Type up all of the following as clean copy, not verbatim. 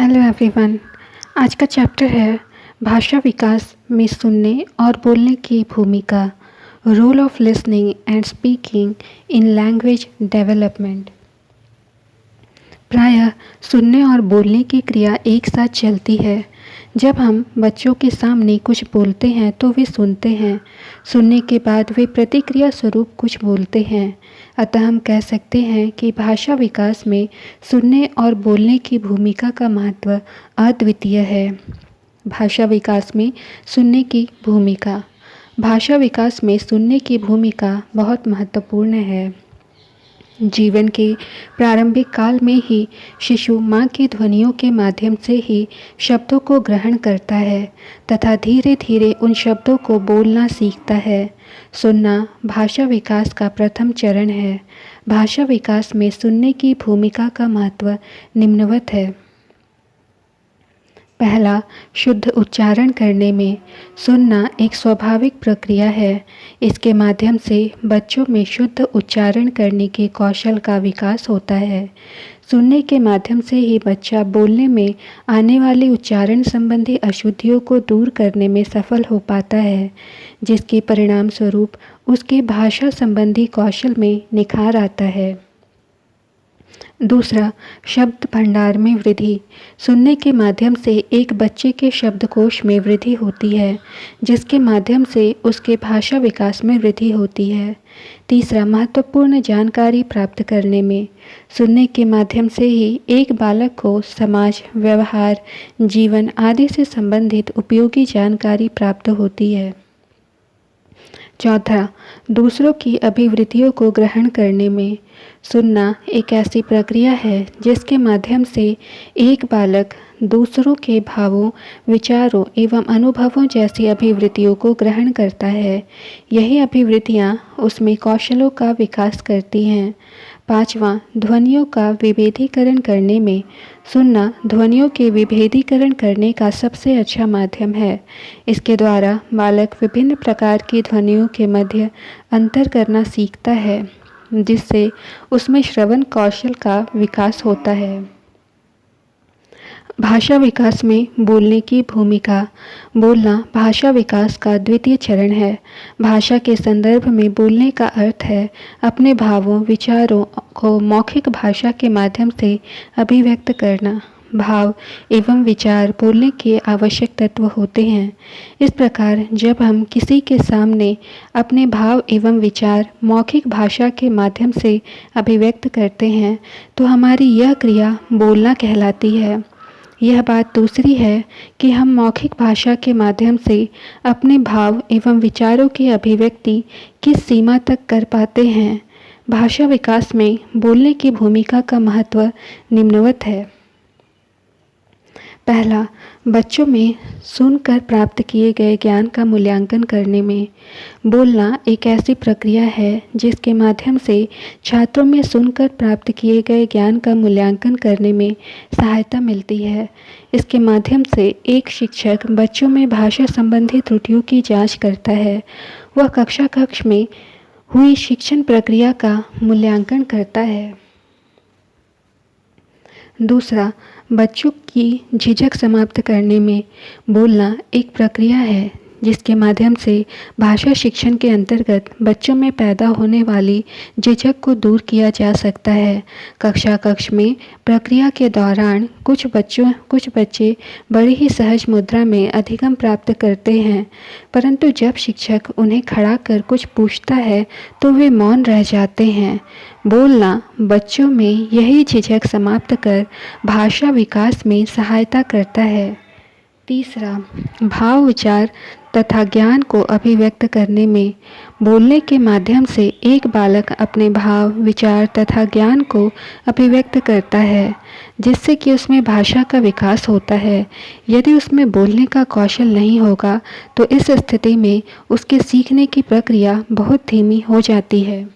Hello everyone. आज का chapter है भाषा विकास में सुनने और बोलने की भूमिका, role of listening and speaking in language development. प्रायः सुनने और बोलने की क्रिया एक साथ चलती है। जब हम बच्चों के सामने कुछ बोलते हैं तो वे सुनते हैं, सुनने के बाद वे प्रतिक्रिया स्वरूप कुछ बोलते हैं। अतः हम कह सकते हैं कि भाषा विकास में सुनने और बोलने की भूमिका का महत्व अद्वितीय है। भाषा विकास में सुनने की भूमिका। भाषा विकास में सुनने की भूमिका बहुत महत्वपूर्ण है। जीवन के प्रारंभिक काल में ही शिशु माँ की ध्वनियों के माध्यम से ही शब्दों को ग्रहण करता है तथा धीरे धीरे उन शब्दों को बोलना सीखता है। सुनना भाषा विकास का प्रथम चरण है। भाषा विकास में सुनने की भूमिका का महत्व निम्नवत है। पहला, शुद्ध उच्चारण करने में। सुनना एक स्वाभाविक प्रक्रिया है। इसके माध्यम से बच्चों में शुद्ध उच्चारण करने के कौशल का विकास होता है। सुनने के माध्यम से ही बच्चा बोलने में आने वाली उच्चारण संबंधी अशुद्धियों को दूर करने में सफल हो पाता है, जिसके परिणाम स्वरूप उसके भाषा संबंधी कौशल में निखार आता है। दूसरा, शब्द भंडार में वृद्धि। सुनने के माध्यम से एक बच्चे के शब्दकोश में वृद्धि होती है, जिसके माध्यम से उसके भाषा विकास में वृद्धि होती है। तीसरा, महत्वपूर्ण जानकारी प्राप्त करने में। सुनने के माध्यम से ही एक बालक को समाज, व्यवहार, जीवन आदि से संबंधित उपयोगी जानकारी प्राप्त होती है। चौथा, दूसरों की अभिवृत्तियों को ग्रहण करने में। सुनना एक ऐसी प्रक्रिया है जिसके माध्यम से एक बालक दूसरों के भावों, विचारों एवं अनुभवों जैसी अभिवृत्तियों को ग्रहण करता है। यही अभिवृत्तियाँ उसमें कौशलों का विकास करती हैं। पांचवा, ध्वनियों का विभेदीकरण करने में। सुनना ध्वनियों के विभेदीकरण करने का सबसे अच्छा माध्यम है। इसके द्वारा बालक विभिन्न प्रकार की ध्वनियों के मध्य अंतर करना सीखता है, जिससे उसमें श्रवण कौशल का विकास होता है। भाषा विकास में बोलने की भूमिका। बोलना भाषा विकास का द्वितीय चरण है। भाषा के संदर्भ में बोलने का अर्थ है अपने भावों, विचारों को मौखिक भाषा के माध्यम से अभिव्यक्त करना। भाव एवं विचार बोलने के आवश्यक तत्व होते हैं। इस प्रकार जब हम किसी के सामने अपने भाव एवं विचार मौखिक भाषा के माध्यम से अभिव्यक्त करते हैं तो हमारी यह क्रिया बोलना कहलाती है। यह बात दूसरी है कि हम मौखिक भाषा के माध्यम से अपने भाव एवं विचारों की अभिव्यक्ति किस सीमा तक कर पाते हैं। भाषा विकास में बोलने की भूमिका का महत्व निम्नवत है। पहला, बच्चों में सुनकर प्राप्त किए गए ज्ञान का मूल्यांकन करने में। बोलना एक ऐसी प्रक्रिया है जिसके माध्यम से छात्रों में सुनकर प्राप्त किए गए ज्ञान का मूल्यांकन करने में सहायता मिलती है। इसके माध्यम से एक शिक्षक बच्चों में भाषा संबंधी त्रुटियों की जांच करता है। वह कक्ष में हुई शिक्षण प्रक्रिया का मूल्यांकन करता है। दूसरा, बच्चों की झिझक समाप्त करने में। बोलना एक प्रक्रिया है जिसके माध्यम से भाषा शिक्षण के अंतर्गत बच्चों में पैदा होने वाली झिझक को दूर किया जा सकता है। कक्ष में प्रक्रिया के दौरान कुछ बच्चे बड़ी ही सहज मुद्रा में अधिगम प्राप्त करते हैं, परंतु जब शिक्षक उन्हें खड़ा कर कुछ पूछता है तो वे मौन रह जाते हैं। बोलना बच्चों में यही झिझक समाप्त कर भाषा विकास में सहायता करता है। तीसरा, भाव, विचार तथा ज्ञान को अभिव्यक्त करने में। बोलने के माध्यम से एक बालक अपने भाव, विचार तथा ज्ञान को अभिव्यक्त करता है, जिससे कि उसमें भाषा का विकास होता है। यदि उसमें बोलने का कौशल नहीं होगा तो इस स्थिति में उसके सीखने की प्रक्रिया बहुत धीमी हो जाती है।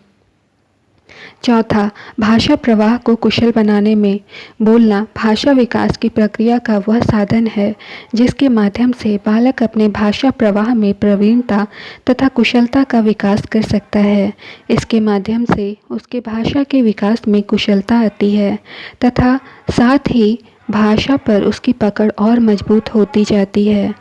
चौथा, भाषा प्रवाह को कुशल बनाने में। बोलना भाषा विकास की प्रक्रिया का वह साधन है जिसके माध्यम से बालक अपने भाषा प्रवाह में प्रवीणता तथा कुशलता का विकास कर सकता है। इसके माध्यम से उसके भाषा के विकास में कुशलता आती है तथा साथ ही भाषा पर उसकी पकड़ और मजबूत होती जाती है।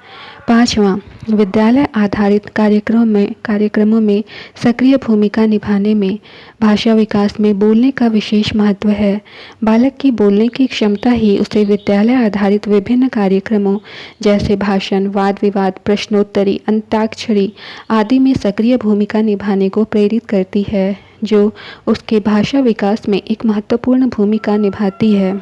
पाँचवां, विद्यालय आधारित कार्यक्रमों में सक्रिय भूमिका निभाने में भाषा विकास में बोलने का विशेष महत्व है। बालक की बोलने की क्षमता ही उसे विद्यालय आधारित विभिन्न कार्यक्रमों जैसे भाषण, वाद विवाद, प्रश्नोत्तरी, अंताक्षरी आदि में सक्रिय भूमिका निभाने को प्रेरित करती है, जो उसके भाषा विकास में एक महत्वपूर्ण भूमिका निभाती है।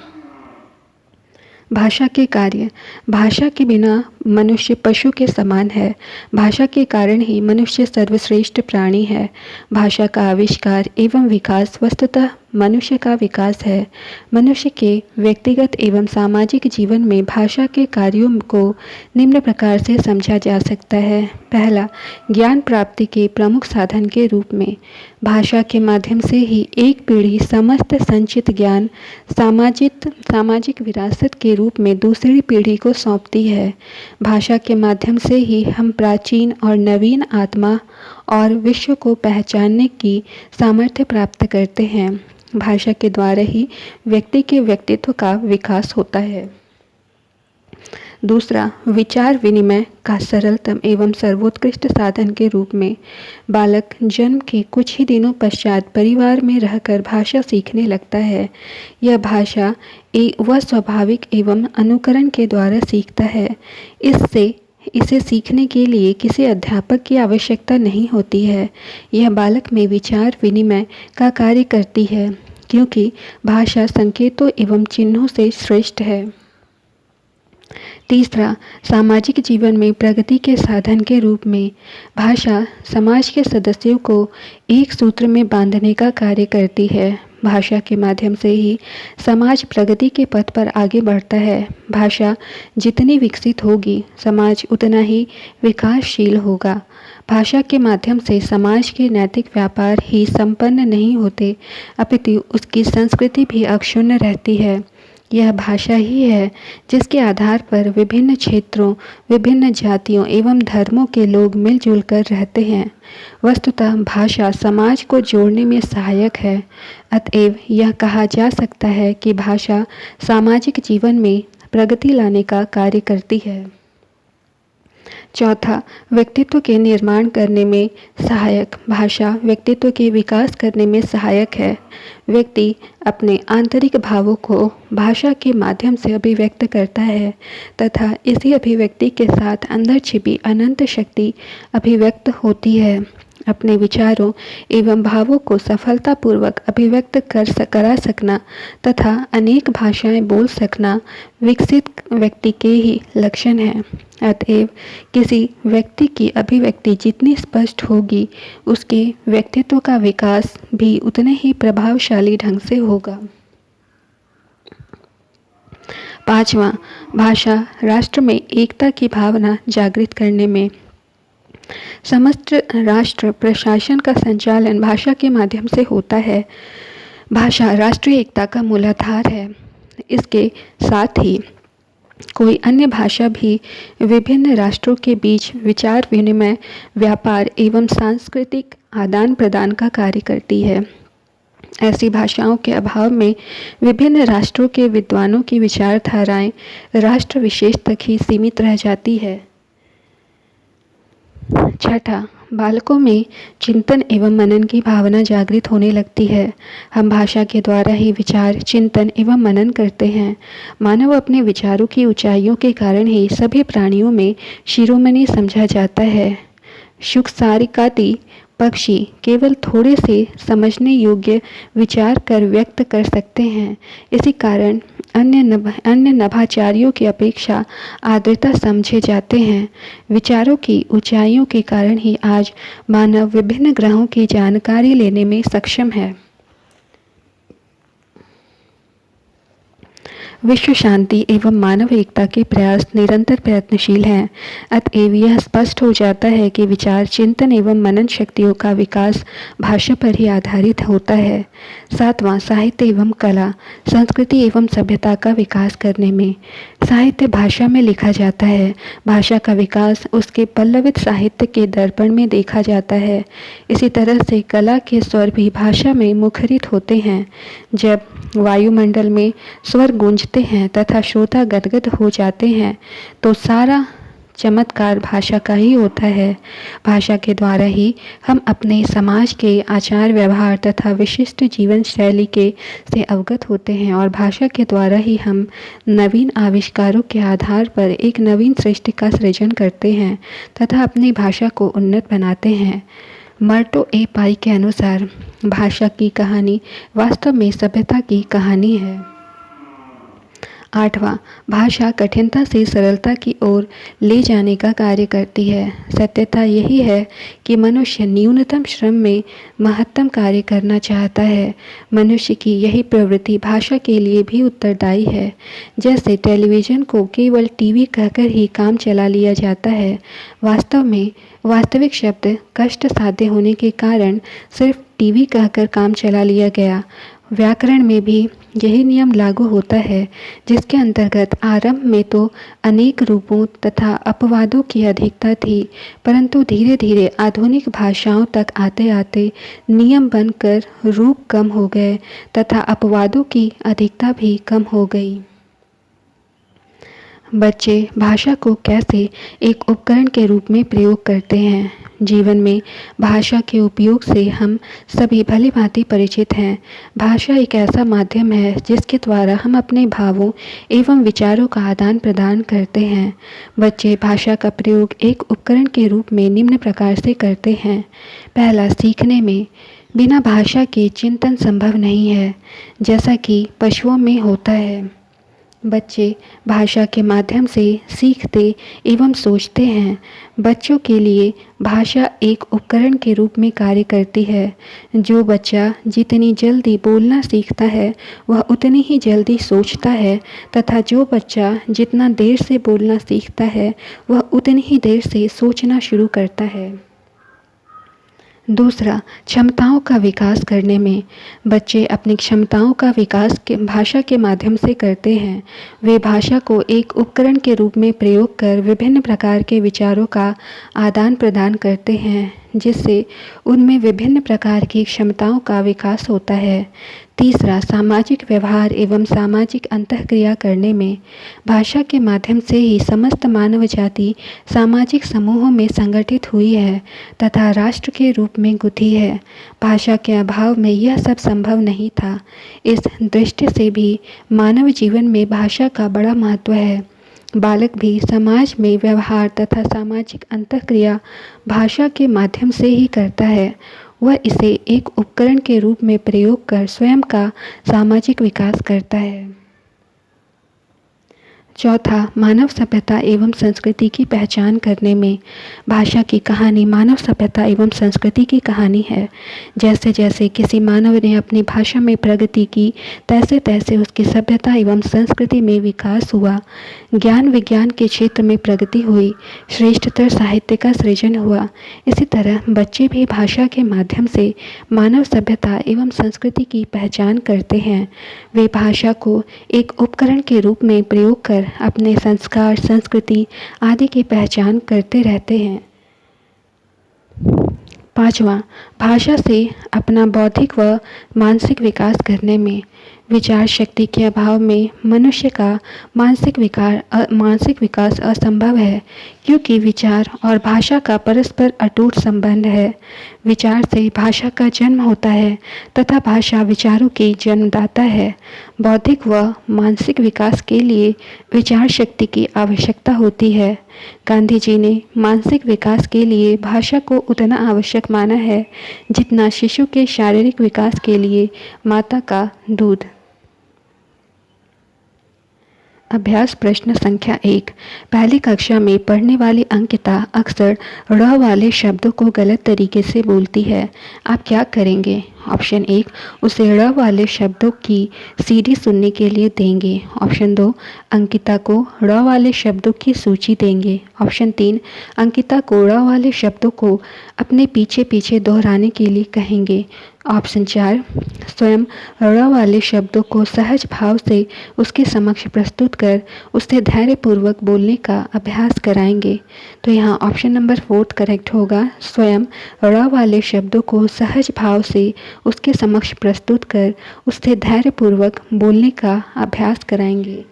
भाषा के कार्य। भाषा के बिना मनुष्य पशु के समान है। भाषा के कारण ही मनुष्य सर्वश्रेष्ठ प्राणी है। भाषा का आविष्कार एवं विकास वस्तुतः मनुष्य का विकास है। मनुष्य के व्यक्तिगत एवं सामाजिक जीवन में भाषा के कार्यों को निम्न प्रकार से समझा जा सकता है। पहला, ज्ञान प्राप्ति के प्रमुख साधन के रूप में भाषा के माध्यम से ही एक पीढ़ी समस्त संचित ज्ञान सामाजिक विरासत के रूप में दूसरी पीढ़ी को सौंपती है। भाषा के माध्यम से ही हम प्राचीन और नवीन आत्मा और विश्व को पहचानने की सामर्थ्य प्राप्त करते हैं। भाषा के द्वारा ही व्यक्ति के व्यक्तित्व का विकास होता है। दूसरा, विचार विनिमय का सरलतम एवं सर्वोत्कृष्ट साधन के रूप में बालक जन्म के कुछ ही दिनों पश्चात परिवार में रहकर भाषा सीखने लगता है। यह भाषा वह स्वाभाविक एवं अनुकरण के द्वारा सीखता है। इसे सीखने के लिए किसी अध्यापक की आवश्यकता नहीं होती है। यह बालक में विचार विनिमय का कार्य करती है, क्योंकि भाषा संकेतों एवं चिन्हों से श्रेष्ठ है। तीसरा, सामाजिक जीवन में प्रगति के साधन के रूप में भाषा समाज के सदस्यों को एक सूत्र में बांधने का कार्य करती है। भाषा के माध्यम से ही समाज प्रगति के पथ पर आगे बढ़ता है। भाषा जितनी विकसित होगी, समाज उतना ही विकासशील होगा। भाषा के माध्यम से समाज के नैतिक व्यापार ही संपन्न नहीं होते, अपितु उसकी संस्कृति भी अक्षुण्ण रहती है। यह भाषा ही है जिसके आधार पर विभिन्न क्षेत्रों, विभिन्न जातियों एवं धर्मों के लोग मिलजुल कर रहते हैं। वस्तुतः भाषा समाज को जोड़ने में सहायक है। अतएव यह कहा जा सकता है कि भाषा सामाजिक जीवन में प्रगति लाने का कार्य करती है। चौथा, व्यक्तित्व के निर्माण करने में सहायक। भाषा व्यक्तित्व के विकास करने में सहायक है। व्यक्ति अपने आंतरिक भावों को भाषा के माध्यम से अभिव्यक्त करता है तथा इसी अभिव्यक्ति के साथ अंदर छिपी अनंत शक्ति अभिव्यक्त होती है। अपने विचारों एवं भावों को सफलतापूर्वक अभिव्यक्त करा सकना तथा अनेक भाषाएं बोल सकना विकसित व्यक्ति के ही लक्षण है। अतएव किसी व्यक्ति की अभिव्यक्ति जितनी स्पष्ट होगी, उसके व्यक्तित्व का विकास भी उतने ही प्रभावशाली ढंग से होगा। पांचवा, भाषा राष्ट्र में एकता की भावना जागृत करने में। समस्त राष्ट्र प्रशासन का संचालन भाषा के माध्यम से होता है। भाषा राष्ट्रीय एकता का मूलाधार है। इसके साथ ही कोई अन्य भाषा भी विभिन्न राष्ट्रों के बीच विचार विनिमय, व्यापार एवं सांस्कृतिक आदान प्रदान का कार्य करती है। ऐसी भाषाओं के अभाव में विभिन्न राष्ट्रों के विद्वानों की विचारधाराएं राष्ट्र विशेष तक ही सीमित रह जाती है। छठा, बालकों में चिंतन एवं मनन की भावना जागृत होने लगती है। हम भाषा के द्वारा ही विचार, चिंतन एवं मनन करते हैं। मानव अपने विचारों की ऊंचाइयों के कारण ही सभी प्राणियों में शिरोमणि समझा जाता है। शुकसारिकादि पक्षी केवल थोड़े से समझने योग्य विचार कर व्यक्त कर सकते हैं। इसी कारण अन्य नभाचारियों की अपेक्षा आर्द्रता समझे जाते हैं। विचारों की ऊंचाइयों के कारण ही आज मानव विभिन्न ग्रहों की जानकारी लेने में सक्षम है। विश्व शांति एवं मानव एकता के प्रयास निरंतर प्रयत्नशील हैं। अतएव यह स्पष्ट हो जाता है कि विचार, चिंतन एवं मनन शक्तियों का विकास भाषा पर ही आधारित होता है। सातवां, साहित्य एवं कला, संस्कृति एवं सभ्यता का विकास करने में। साहित्य भाषा में लिखा जाता है। भाषा का विकास उसके पल्लवित साहित्य के दर्पण में देखा जाता है। इसी तरह से कला के स्वर भी भाषा में मुखरित होते हैं। जब वायुमंडल में स्वर गूंजते समझते हैं तथा श्रोता गदगद हो जाते हैं तो सारा चमत्कार भाषा का ही होता है। भाषा के द्वारा ही हम अपने समाज के आचार व्यवहार तथा विशिष्ट जीवन शैली के से अवगत होते हैं और भाषा के द्वारा ही हम नवीन आविष्कारों के आधार पर एक नवीन सृष्टि का सृजन करते हैं तथा अपनी भाषा को उन्नत बनाते हैं। मर्टो ए पाई के अनुसार भाषा की कहानी वास्तव में सभ्यता की कहानी है। 8वां, भाषा कठिनता से सरलता की ओर ले जाने का कार्य करती है। सत्यता यही है कि मनुष्य न्यूनतम श्रम में महत्तम कार्य करना चाहता है। मनुष्य की यही प्रवृत्ति भाषा के लिए भी उत्तरदायी है। जैसे टेलीविज़न को केवल टीवी कहकर ही काम चला लिया जाता है, वास्तव में वास्तविक शब्द कष्ट साध्य होने के कारण सिर्फ टीवी कहकर काम चला लिया गया। व्याकरण में भी यही नियम लागू होता है, जिसके अंतर्गत आरंभ में तो अनेक रूपों तथा अपवादों की अधिकता थी, परंतु धीरे धीरे आधुनिक भाषाओं तक आते आते नियम बनकर रूप कम हो गए तथा अपवादों की अधिकता भी कम हो गई। बच्चे भाषा को कैसे एक उपकरण के रूप में प्रयोग करते हैं। जीवन में भाषा के उपयोग से हम सभी भली भांति परिचित हैं। भाषा एक ऐसा माध्यम है जिसके द्वारा हम अपने भावों एवं विचारों का आदान प्रदान करते हैं। बच्चे भाषा का प्रयोग एक उपकरण के रूप में निम्न प्रकार से करते हैं। पहला, सीखने में। बिना भाषा के चिंतन संभव नहीं है, जैसा कि पशुओं में होता है। बच्चे भाषा के माध्यम से सीखते एवं सोचते हैं। बच्चों के लिए भाषा एक उपकरण के रूप में कार्य करती है। जो बच्चा जितनी जल्दी बोलना सीखता है वह उतनी ही जल्दी सोचता है तथा जो बच्चा जितना देर से बोलना सीखता है वह उतनी ही देर से सोचना शुरू करता है। दूसरा, क्षमताओं का विकास करने में। बच्चे अपनी क्षमताओं का विकास भाषा के माध्यम से करते हैं। वे भाषा को एक उपकरण के रूप में प्रयोग कर विभिन्न प्रकार के विचारों का आदान प्रदान करते हैं, जिससे उनमें विभिन्न प्रकार की क्षमताओं का विकास होता है। तीसरा, सामाजिक व्यवहार एवं सामाजिक अंतःक्रिया करने में। भाषा के माध्यम से ही समस्त मानव जाति सामाजिक समूहों में संगठित हुई है तथा राष्ट्र के रूप में गुथी है। भाषा के अभाव में यह सब संभव नहीं था। इस दृष्टि से भी मानव जीवन में भाषा का बड़ा महत्व है। बालक भी समाज में व्यवहार तथा सामाजिक अंतःक्रिया भाषा के माध्यम से ही करता है। वह इसे एक उपकरण के रूप में प्रयोग कर स्वयं का सामाजिक विकास करता है। चौथा, मानव सभ्यता एवं संस्कृति की पहचान करने में। भाषा की कहानी मानव सभ्यता एवं संस्कृति की कहानी है। जैसे जैसे किसी मानव ने अपनी भाषा में प्रगति की, तैसे तैसे उसकी सभ्यता एवं संस्कृति में विकास हुआ। ज्ञान विज्ञान के क्षेत्र में प्रगति हुई, श्रेष्ठतर साहित्य का सृजन हुआ। इसी तरह बच्चे भी भाषा के माध्यम से मानव सभ्यता एवं संस्कृति की पहचान करते हैं। वे भाषा को एक उपकरण के रूप में प्रयोग कर अपने संस्कार, संस्कृति आदि की पहचान करते रहते हैं। पांचवा, भाषा से अपना बौद्धिक व मानसिक विकास करने में। विचार शक्ति के अभाव में मनुष्य का मानसिक विकास असंभव है, क्योंकि विचार और भाषा का परस्पर अटूट संबंध है। विचार से भाषा का जन्म होता है तथा भाषा विचारों की जन्मदाता है। बौद्धिक व मानसिक विकास के लिए विचार शक्ति की आवश्यकता होती है। गांधी जी ने मानसिक विकास के लिए भाषा को उतना आवश्यक माना है जितना शिशु के शारीरिक विकास के लिए माता का दूध। अभ्यास प्रश्न संख्या 1। पहली कक्षा में पढ़ने वाली अंकिता अक्सर ड़ वाले शब्दों को गलत तरीके से बोलती है। आप क्या करेंगे? ऑप्शन 1, उसे ड़ वाले शब्दों की सीडी सुनने के लिए देंगे। ऑप्शन 2, अंकिता को ड़ वाले शब्दों की सूची देंगे। ऑप्शन 3, अंकिता को ड़ वाले शब्दों को अपने पीछे पीछे दोहराने के लिए कहेंगे। ऑप्शन 4, स्वयं ड़ वाले शब्दों को सहज भाव से उसके समक्ष प्रस्तुत कर उससे धैर्यपूर्वक बोलने का अभ्यास कराएंगे। तो यहाँ ऑप्शन नंबर 4 करेक्ट होगा। स्वयं ड़ वाले शब्दों को सहज भाव से उसके समक्ष प्रस्तुत कर उससे धैर्यपूर्वक बोलने का अभ्यास कराएंगे।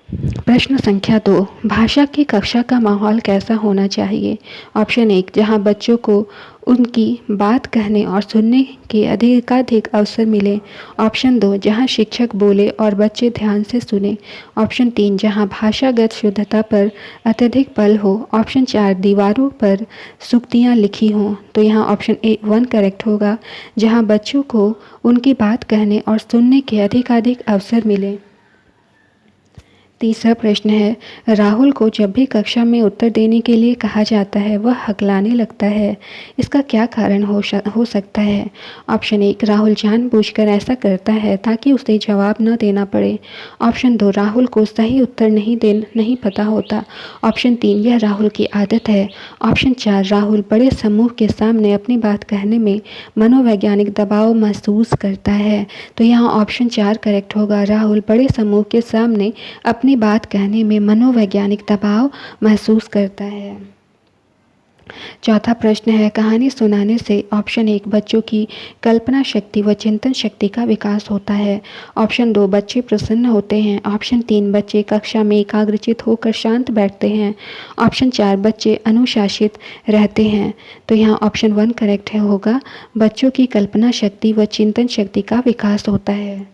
प्रश्न संख्या 2, भाषा की कक्षा का माहौल कैसा होना चाहिए? ऑप्शन 1, जहां बच्चों को उनकी बात कहने और सुनने के अधिकाधिक अवसर मिले। ऑप्शन 2, जहां शिक्षक बोले और बच्चे ध्यान से सुने। ऑप्शन 3, जहां भाषागत शुद्धता पर अत्यधिक बल हो। ऑप्शन 4, दीवारों पर सूक्तियाँ लिखी हों। तो यहाँ ऑप्शन 1 करेक्ट होगा, जहाँ बच्चों को उनकी बात कहने और सुनने के अधिकाधिक अवसर मिले। तीसरा प्रश्न है, राहुल को जब भी कक्षा में उत्तर देने के लिए कहा जाता है वह हकलाने लगता है। इसका क्या कारण हो सकता है? ऑप्शन 1, राहुल जानबूझकर ऐसा करता है ताकि उसे जवाब न देना पड़े। ऑप्शन 2, राहुल को सही उत्तर नहीं पता होता। ऑप्शन 3, यह राहुल की आदत है। ऑप्शन 4, राहुल बड़े समूह के सामने अपनी बात कहने में मनोवैज्ञानिक दबाव महसूस करता है। तो यहाँ ऑप्शन 4 करेक्ट होगा। राहुल बड़े समूह के सामने अपनी बात कहने में मनोवैज्ञानिक दबाव महसूस करता है। चौथा प्रश्न है, कहानी सुनाने से ऑप्शन 1, बच्चों की कल्पना शक्ति व चिंतन शक्ति का विकास होता है। ऑप्शन 2, बच्चे प्रसन्न होते हैं। ऑप्शन 3, बच्चे कक्षा में एकाग्रचित होकर शांत बैठते हैं। ऑप्शन 4, बच्चे अनुशासित रहते हैं। तो यहाँ ऑप्शन 1 करेक्ट होगा, बच्चों की कल्पना शक्ति व चिंतन शक्ति का विकास होता है।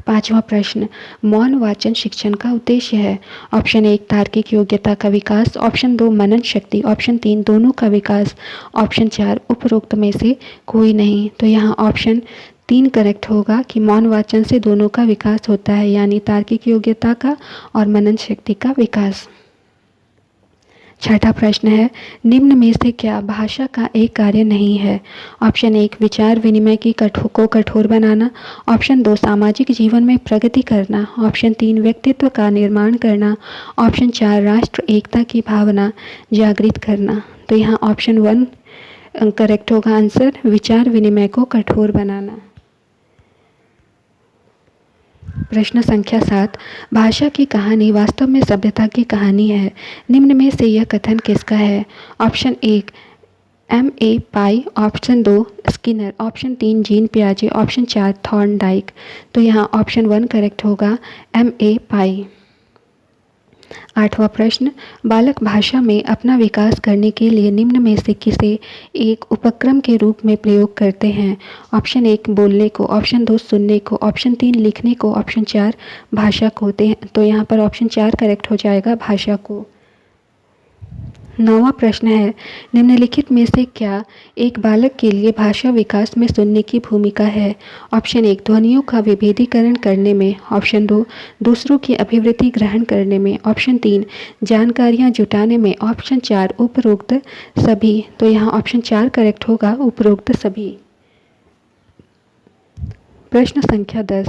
पांचवा प्रश्न, मौन वाचन शिक्षण का उद्देश्य है। ऑप्शन 1, तार्किक योग्यता का विकास। ऑप्शन 2, मनन शक्ति। ऑप्शन 3, दोनों का विकास। ऑप्शन 4, उपरोक्त में से कोई नहीं। तो यहाँ ऑप्शन 3 करेक्ट होगा कि मौन वाचन से दोनों का विकास होता है, यानी तार्किक योग्यता का और मनन शक्ति का विकास। छठा प्रश्न है, निम्न में से क्या भाषा का एक कार्य नहीं है? ऑप्शन 1, विचार विनिमय की को कठोर बनाना। ऑप्शन 2, सामाजिक जीवन में प्रगति करना। ऑप्शन 3, व्यक्तित्व का निर्माण करना। ऑप्शन 4, राष्ट्र एकता की भावना जागृत करना। तो यहाँ ऑप्शन 1 करेक्ट होगा आंसर, विचार विनिमय को कठोर बनाना। प्रश्न संख्या 7, भाषा की कहानी वास्तव में सभ्यता की कहानी है। निम्न में से यह कथन किसका है? Option 1, M.A. Pai. Option 2, Skinner. Option 3, Jean पियाजे। Option 4, Thorndike. तो यहाँ ऑप्शन 1 करेक्ट होगा, M.A. पाई। आठवां प्रश्न, बालक भाषा में अपना विकास करने के लिए निम्न में से किसे एक उपक्रम के रूप में प्रयोग करते हैं? ऑप्शन 1, बोलने को। ऑप्शन 2, सुनने को। ऑप्शन 3, लिखने को। ऑप्शन 4, भाषा को। तो यहाँ पर ऑप्शन 4 करेक्ट हो जाएगा, भाषा को। 9वां प्रश्न है, निम्नलिखित में से क्या एक बालक के लिए भाषा विकास में सुनने की भूमिका है? ऑप्शन 1, ध्वनियों का विभेदीकरण करने में। ऑप्शन 2, दूसरों की अभिवृत्ति ग्रहण करने में। ऑप्शन 3, जानकारियां जुटाने में। ऑप्शन 4, उपरोक्त सभी। तो यहाँ ऑप्शन 4 करेक्ट होगा, उपरोक्त सभी। प्रश्न संख्या 10,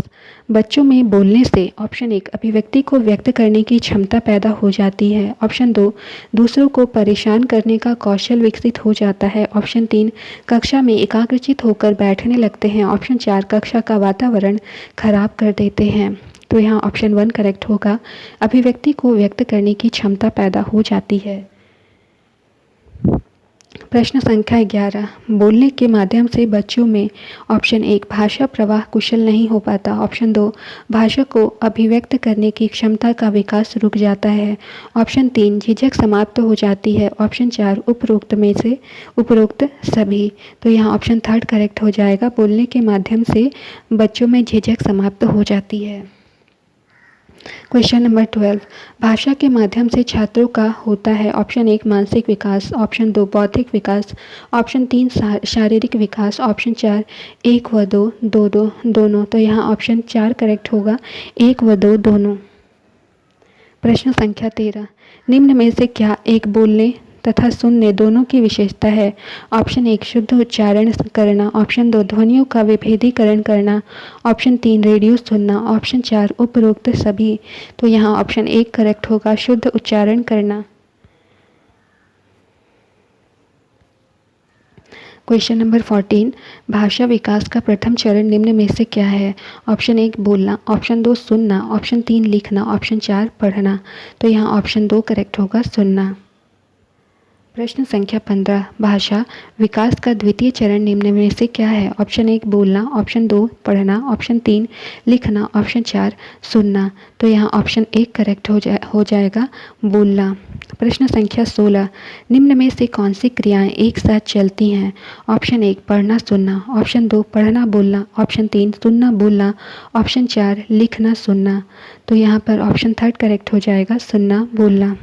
बच्चों में बोलने से ऑप्शन 1, अभिव्यक्ति को व्यक्त करने की क्षमता पैदा हो जाती है। ऑप्शन 2, दूसरों को परेशान करने का कौशल विकसित हो जाता है। ऑप्शन 3, कक्षा में एकाग्रचित होकर बैठने लगते हैं। ऑप्शन 4, कक्षा का वातावरण खराब कर देते हैं। तो यहाँ ऑप्शन 1 करेक्ट होगा, अभिव्यक्ति को व्यक्त करने की क्षमता पैदा हो जाती है। प्रश्न संख्या 11, बोलने के माध्यम से बच्चों में ऑप्शन 1, भाषा प्रवाह कुशल नहीं हो पाता। ऑप्शन 2, भाषा को अभिव्यक्त करने की क्षमता का विकास रुक जाता है। ऑप्शन 3, झिझक समाप्त हो जाती है। ऑप्शन 4, उपरोक्त में से उपरोक्त सभी। तो यहाँ ऑप्शन 3 करेक्ट हो जाएगा, बोलने के माध्यम से बच्चों में झिझक समाप्त हो जाती है। क्वेश्चन नंबर 12, भाषा के माध्यम से छात्रों का होता है ऑप्शन 1, मानसिक विकास। ऑप्शन 2, बौद्धिक विकास। ऑप्शन 3, शारीरिक विकास। ऑप्शन 4, 1 व 2 दोनों। तो यहाँ ऑप्शन 4 करेक्ट होगा, 1 व 2 दोनों। प्रश्न संख्या 13, निम्न में से क्या एक बोलने तथा सुनने दोनों की विशेषता है? ऑप्शन 1, शुद्ध उच्चारण करना। ऑप्शन 2, ध्वनियों का विभेदीकरण करना। ऑप्शन 3, रेडियो सुनना। ऑप्शन 4, उपरोक्त सभी। तो यहाँ ऑप्शन 1 करेक्ट होगा, शुद्ध उच्चारण करना। क्वेश्चन नंबर 14, भाषा विकास का प्रथम चरण निम्न में से क्या है? ऑप्शन 1 बोलना, ऑप्शन 2 सुनना, ऑप्शन 3 लिखना, ऑप्शन 4 पढ़ना। तो यहाँ ऑप्शन 2 करेक्ट होगा, सुनना। प्रश्न संख्या 15, भाषा विकास का द्वितीय चरण निम्न में से क्या है? ऑप्शन 1 बोलना, ऑप्शन 2 पढ़ना, ऑप्शन 3 लिखना, ऑप्शन 4 सुनना। तो यहाँ ऑप्शन 1 करेक्ट हो जाएगा, बोलना। प्रश्न संख्या 16, निम्न में से कौन सी क्रियाएं एक साथ चलती हैं? ऑप्शन 1 पढ़ना सुनना, ऑप्शन 2 पढ़ना बोलना, ऑप्शन 3 सुनना बोलना, ऑप्शन 4 लिखना सुनना। तो यहाँ पर ऑप्शन 3 करेक्ट हो जाएगा, सुनना बोलना।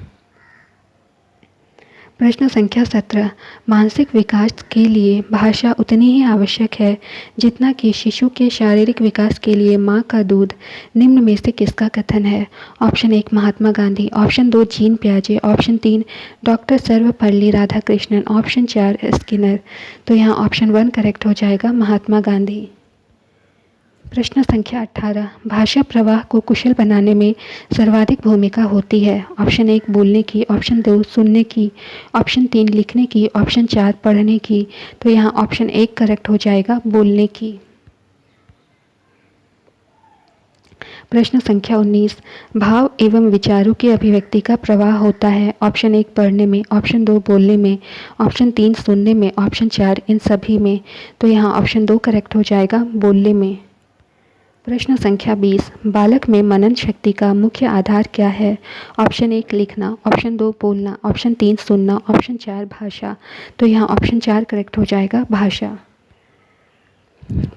प्रश्न संख्या 17, मानसिक विकास के लिए भाषा उतनी ही आवश्यक है जितना कि शिशु के शारीरिक विकास के लिए माँ का दूध। निम्न में से किसका कथन है? Option 1 Mahatma Gandhi, option 2 Jean पियाजे, option 3 doctor Sarvepalli Radhakrishnan, option 4 Skinner. तो यहाँ ऑप्शन 1 करेक्ट हो जाएगा, महात्मा गांधी। प्रश्न संख्या 18, भाषा प्रवाह को कुशल बनाने में सर्वाधिक भूमिका होती है। ऑप्शन 1 बोलने की, ऑप्शन 2 सुनने की, ऑप्शन 3 लिखने की, ऑप्शन 4 पढ़ने की। तो यहाँ ऑप्शन 1 करेक्ट हो जाएगा, बोलने की। प्रश्न संख्या 19, भाव एवं विचारों की अभिव्यक्ति का प्रवाह होता है। ऑप्शन 1 पढ़ने में, ऑप्शन 2 बोलने में, ऑप्शन 3 सुनने में, ऑप्शन 4 इन सभी में। तो यहाँ ऑप्शन 2 करेक्ट हो जाएगा, बोलने में। प्रश्न संख्या 20, बालक में मनन शक्ति का मुख्य आधार क्या है? ऑप्शन 1 लिखना, ऑप्शन 2 बोलना, ऑप्शन 3 सुनना, ऑप्शन 4 भाषा। तो यहाँ ऑप्शन 4 करेक्ट हो जाएगा, भाषा।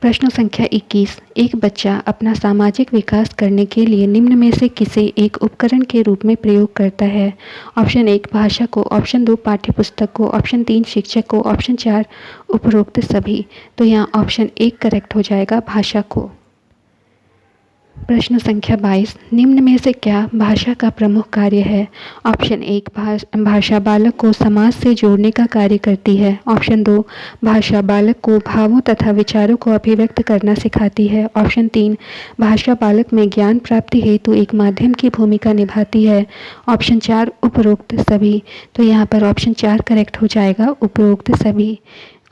प्रश्न संख्या 21, एक बच्चा अपना सामाजिक विकास करने के लिए निम्न में से किसे एक उपकरण के रूप में प्रयोग करता है? ऑप्शन 1 भाषा को, ऑप्शन 2 पाठ्यपुस्तक को, ऑप्शन 3 शिक्षक को, ऑप्शन 4 उपरोक्त सभी। तो यहाँ ऑप्शन 1 करेक्ट हो जाएगा, भाषा को। प्रश्न संख्या 22, निम्न में से क्या भाषा का प्रमुख कार्य है? ऑप्शन 1 भाषा बालक को समाज से जोड़ने का कार्य करती है, ऑप्शन 2 भाषा बालक को भावों तथा विचारों को अभिव्यक्त करना सिखाती है, ऑप्शन 3 भाषा बालक में ज्ञान प्राप्ति हेतु एक माध्यम की भूमिका निभाती है, ऑप्शन 4 उपरोक्त सभी। तो यहाँ पर ऑप्शन 4 करेक्ट हो जाएगा, उपरोक्त सभी।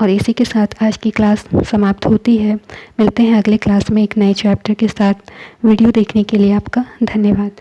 और इसी के साथ आज की क्लास समाप्त होती है। मिलते हैं अगले क्लास में एक नए चैप्टर के साथ। वीडियो देखने के लिए आपका धन्यवाद।